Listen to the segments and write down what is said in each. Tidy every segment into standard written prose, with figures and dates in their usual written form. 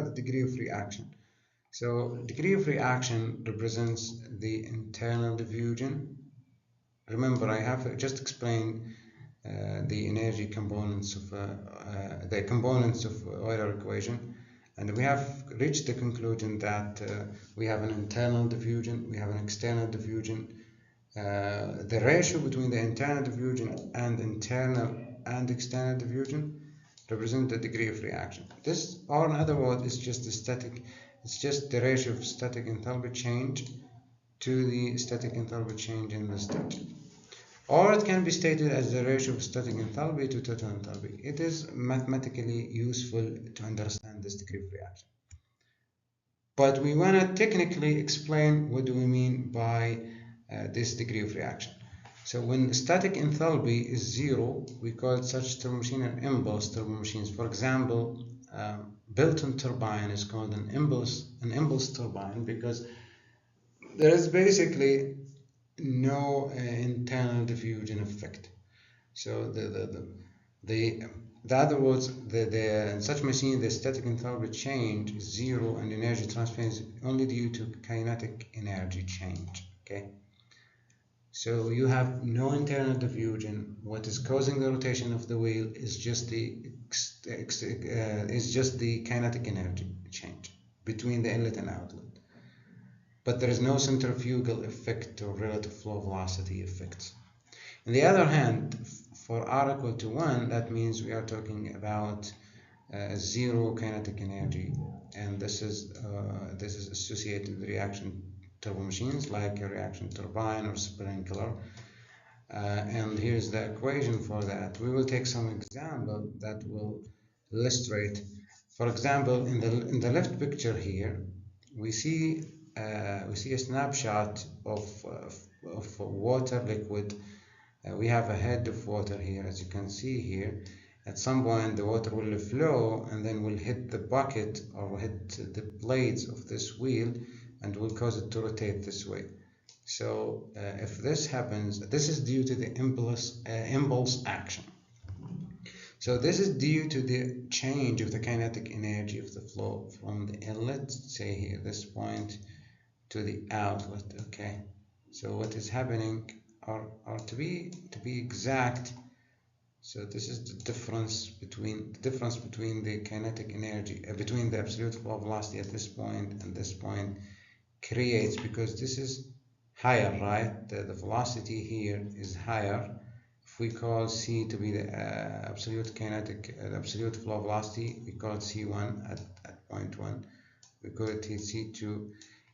The degree of reaction. So degree of reaction represents the internal diffusion. Remember, I have just explained the energy components of the components of Euler equation, and we have reached the conclusion that we have an internal diffusion, we have an external diffusion. The ratio between the internal diffusion and internal and external diffusion represent the degree of reaction. This, or in other words, is just the static. It's just the ratio of static enthalpy change to the static enthalpy change in the state. Or it can be stated as the ratio of static enthalpy to total enthalpy. It is mathematically useful to understand this degree of reaction. But we want to technically explain what do we mean by this degree of reaction. So when static enthalpy is zero, we call such turbomachine an impulse turbomachines. For example, built-in turbine is called an impulse turbine because there is basically no internal diffusion effect. So in other words, in such machine, the static enthalpy change is zero and energy transfer is only due to kinetic energy change. Okay. So you have no internal diffusion. What is causing the rotation of the wheel is just the kinetic energy change between the inlet and outlet. But there is no centrifugal effect or relative flow velocity effects. On the other hand, for R equal to 1, that means we are talking about zero kinetic energy, and this is associated with reaction turbomachines like a reaction turbine or sprinkler. And here's the equation for that. We will take some example that will illustrate. For example, in the left picture here, we see a snapshot of water liquid. We have a head of water here, as you can see here. At some point, the water will flow and then will hit the bucket or hit the blades of this wheel and will cause it to rotate this way. So if this happens, this is due to the impulse action. So this is due to the change of the kinetic energy of the flow from the inlet, say here, this point, to the outlet. Okay. So what is happening, or to be exact, so this is the difference between the kinetic energy between the absolute flow velocity at this point and this point creates, because this is higher, right? The velocity here is higher. If we call C to be the absolute flow velocity, we call it C1 at point 1. We call it C2.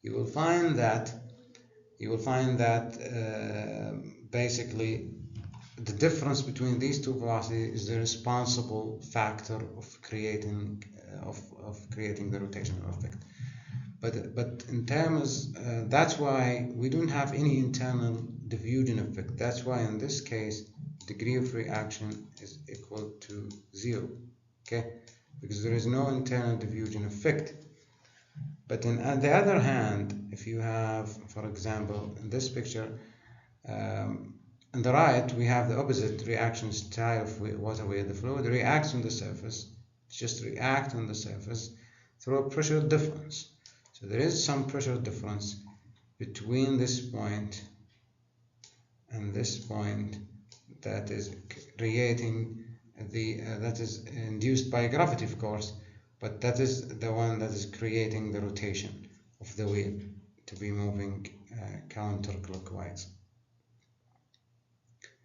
You will find that basically the difference between these two velocities is the responsible factor of creating the rotational effect. But in terms, that's why we don't have any internal diffusion effect. That's why in this case, degree of reaction is equal to 0. Okay, because there is no internal diffusion effect. But on the other hand, if you have, for example, in this picture, on the right, we have the opposite reaction style of water where the fluid reacts on the surface, just react on the surface through a pressure difference. So there is some pressure difference between this point and this point that is creating that is induced by gravity, of course, but that is the one that is creating the rotation of the wheel to be moving counterclockwise.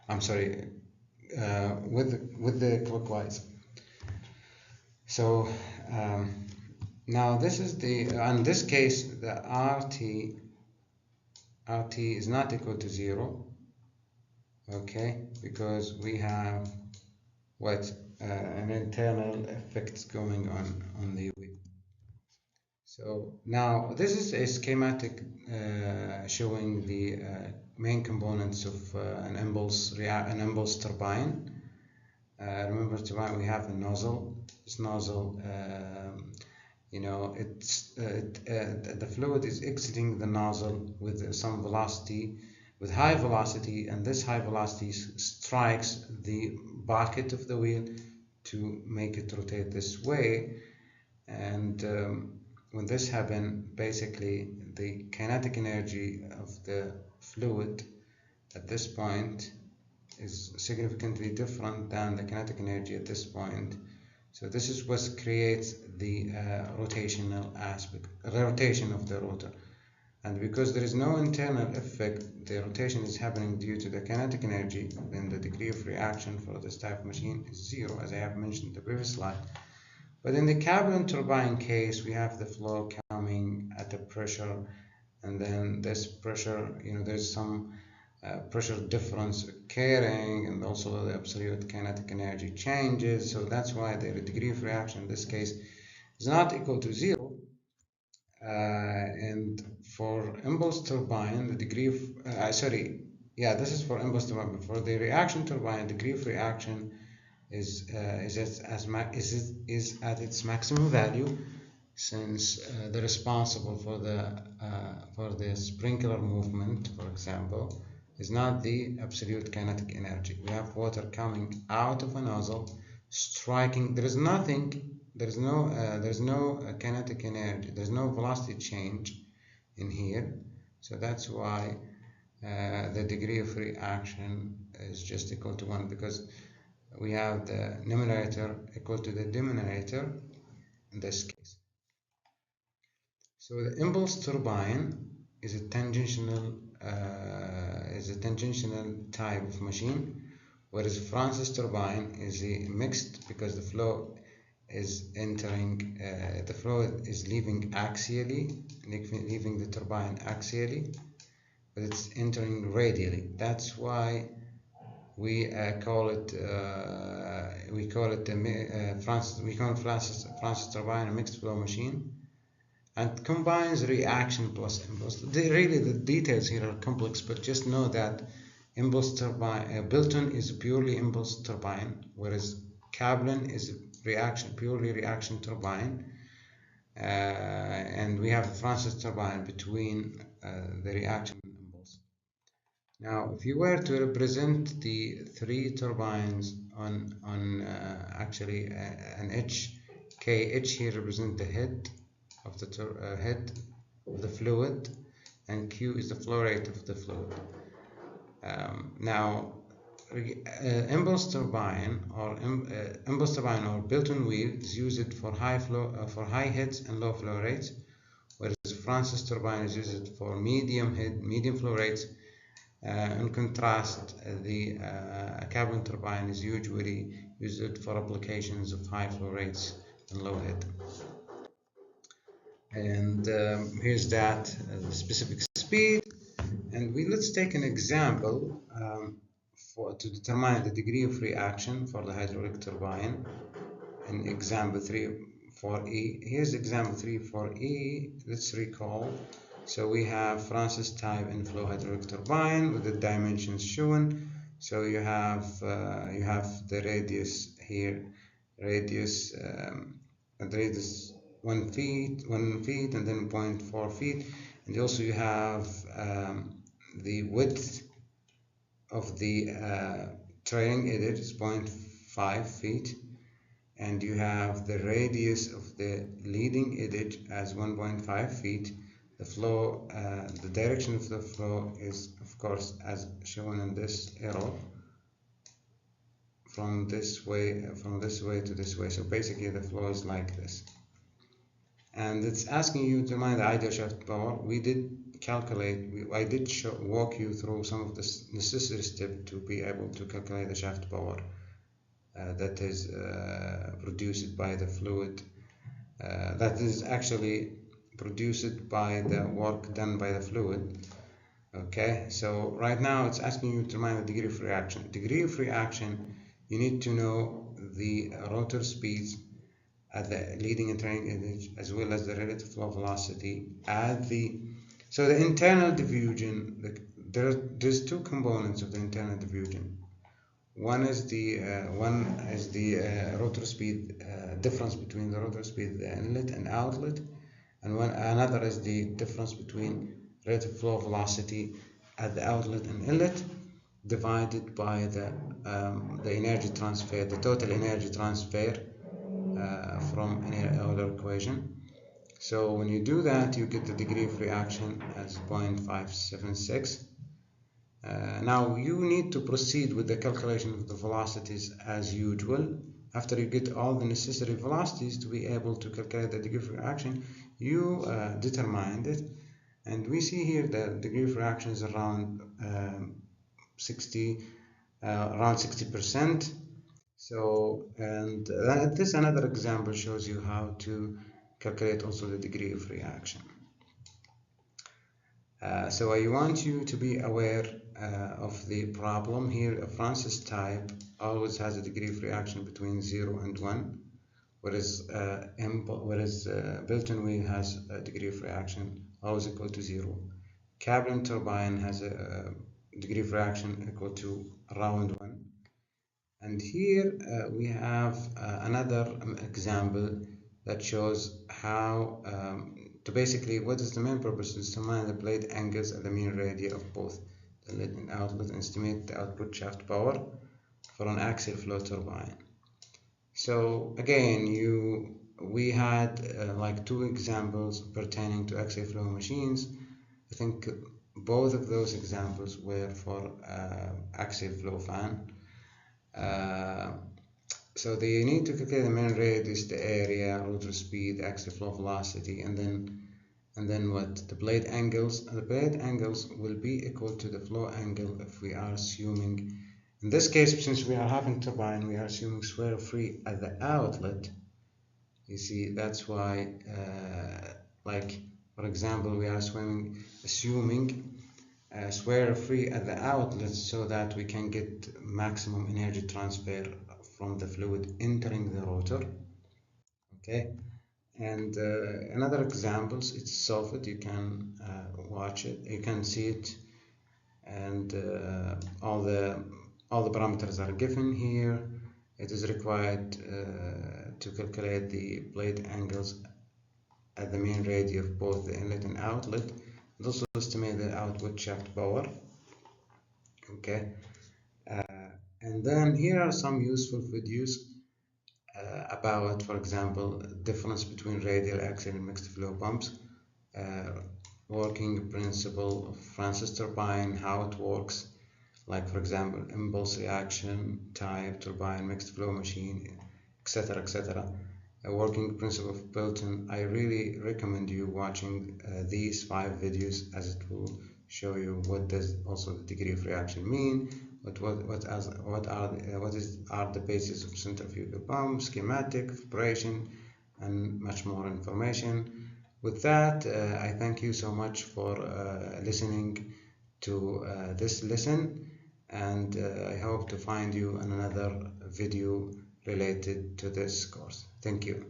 I'm sorry, with the clockwise. So now this is in this case, the RT is not equal to 0. Okay, because we have an internal effects going on the wheel. So now this is a schematic showing the main components of an impulse turbine. Remember, turbine, we have a nozzle. This nozzle, the fluid is exiting the nozzle with some velocity, with high velocity, and this high velocity strikes the bucket of the wheel to make it rotate this way. and when this happens, basically the kinetic energy of the fluid at this point is significantly different than the kinetic energy at this point. So this is what creates the rotational aspect, rotation of the rotor. And because there is no internal effect, the rotation is happening due to the kinetic energy, then the degree of reaction for this type of machine is zero, as I have mentioned in the previous slide. But in the Kaplan turbine case, we have the flow coming at a pressure, and then this pressure, there's some pressure difference occurring, and also the absolute kinetic energy changes. So that's why the degree of reaction in this case is not equal to zero. And for impulse turbine, the degree of this is for impulse turbine. For the reaction turbine, degree of reaction is at its maximum value, since the responsible for the sprinkler movement, for example, is not the absolute kinetic energy. We have water coming out of a nozzle, striking. There is no kinetic energy. There's no velocity change in here. So that's why the degree of reaction is just equal to 1, because we have the numerator equal to the denominator in this case. So the impulse turbine is a tangential type of machine, whereas Francis turbine is a mixed, because the flow is entering, the flow is leaving axially, leaving the turbine axially, but it's entering radially. That's why we call it Francis turbine a mixed flow machine, and combines reaction plus impulse. The details here are complex, but just know that impulse turbine, Bilton is a purely impulse turbine, whereas Kaplan is purely reaction turbine, and we have a Francis turbine between the reaction and impulse. Now, if you were to represent the three turbines on actually an H here represents the head of the fluid, and Q is the flow rate of the fluid. Now, impulse turbine or Bilton wheel is used for high heads and low flow rates, whereas Francis turbine is used for medium head, medium flow rates. In contrast, the Kaplan turbine is usually used for applications of high flow rates and low head. And here's that specific speed. And let's take an example to determine the degree of reaction for the hydraulic turbine. In example 3 for E. Here's example 3 for E. Let's recall. So we have Francis type inflow hydraulic turbine with the dimensions shown. So you have the radius here, radius 1 feet, and then 0.4 feet, and also you have the width of the trailing edge is 0.5 feet, and you have the radius of the leading edge as 1.5 feet. The flow, the direction of the flow is, of course, as shown in this arrow, from this way to this way. So basically the flow is like this, and it's asking you to find the ideal shaft power. We did calculate, I did walk you through some of the necessary steps to be able to calculate the shaft power that is produced by the fluid, that is actually produced by the work done by the fluid. Okay, so right now it's asking you to find the degree of reaction. Degree of reaction, you need to know the rotor speeds at the leading and trailing edge, as well as the relative flow velocity at the. So the internal diffusion, there's two components of the internal diffusion. One is the rotor speed, difference between the rotor speed, the inlet and outlet, and another is the difference between relative flow velocity at the outlet and inlet divided by the energy transfer, the total energy transfer from any Euler equation. So when you do that, you get the degree of reaction as 0.576. Now you need to proceed with the calculation of the velocities as usual. After you get all the necessary velocities to be able to calculate the degree of reaction, you determined it, and we see here that the degree of reaction is around 60%. So, and this another example shows you how to calculate also the degree of reaction. So I want you to be aware of the problem here. A Francis type always has a degree of reaction between 0 and 1, whereas Built-in wheel has a degree of reaction always equal to 0. Cabin turbine has a degree of reaction equal to around 1. And here we have another example that shows how to basically what is the main purpose is to find the blade angles at the mean radius of both the inlet and outlet and estimate the output shaft power for an axial flow turbine. So again, we had like two examples pertaining to axial flow machines. I think both of those examples were for axial flow fan. So they need to calculate the main radius, the area, rotor speed, axial flow velocity, and then what? The blade angles. The blade angles will be equal to the flow angle if we are assuming, in this case, since we are having turbine, we are assuming swirl free at the outlet. You see, that's why, like for example, we are assuming swirl free at the outlet so that we can get maximum energy transfer from the fluid entering the rotor. Okay, and another examples, it's solved. You can watch it, you can see it, and all the parameters are given here. It is required to calculate the blade angles at the main radius of both the inlet and outlet, and also estimate the output shaft power. Okay, and then here are some useful videos about, for example, difference between radial, axial, and mixed flow pumps, working principle of Francis turbine, how it works, like for example, impulse reaction type turbine, mixed flow machine, etc., etc. A working principle of Built-in. I really recommend you watching these 5 videos, as it will show you what does also the degree of reaction mean, what are the bases of centrifugal pump, schematic, operation, and much more information. With that, I thank you so much for listening to this lesson, and I hope to find you in another video related to this course. Thank you.